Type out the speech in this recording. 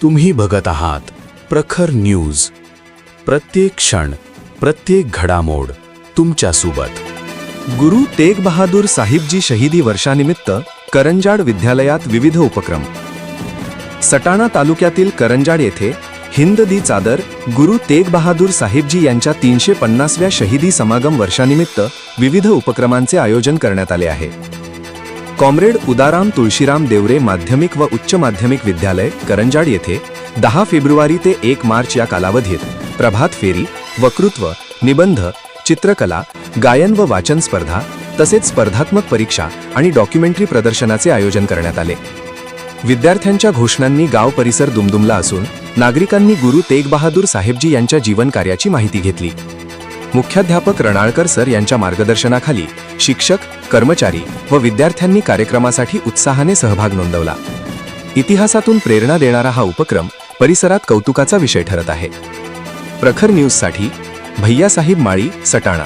तुम्ही बघत आहात प्रखर न्यूज. प्रत्येक क्षण, प्रत्येक घडामोड तुमच्या सोबत. गुरु तेग बहादूर साहिबजी शहीदी वर्षानिमित्त करंजाड विद्यालयात विविध उपक्रम. सटाणा तालुक्यातील करंजाड येथे हिंद दी चादर गुरु तेग बहादूर साहिबजी यांच्या 350व्या शहीदी समागम वर्षानिमित्त विविध उपक्रमांचे आयोजन करण्यात आले आहे. कॉम्रेड उदाराम तुळशीराम देवरे माध्यमिक व उच्च माध्यमिक विद्यालय करंजाड येथे 10 फेब्रुवारी ते 1 मार्च या कालावधीत प्रभात फेरी, वक्तृत्व, निबंध, चित्रकला, गायन व वाचन स्पर्धा तसेच स्पर्धात्मक परीक्षा आणि डॉक्युमेंटरी प्रदर्शनाचे आयोजन करण्यात आले. विद्यार्थ्यांच्या घोषणांनी गाव परिसर दुमदुमला असून नागरिकांनी गुरु तेग बहादूर साहेबजी यांच्या जीवन कार्याची माहिती घेतली. मुख्याध्यापक रणाळकर सर यांच्या मार्गदर्शनाखाली शिक्षक, कर्मचारी व विद्यार्थ्यांनी कार्यक्रमासाठी उत्साहाने सहभाग नोंदवला. इतिहासातून प्रेरणा देणारा हा उपक्रम परिसरात कौतुकाचा विषय ठरत आहे. प्रखर न्यूजसाठी भैयासाहेब माळी, सटाणा.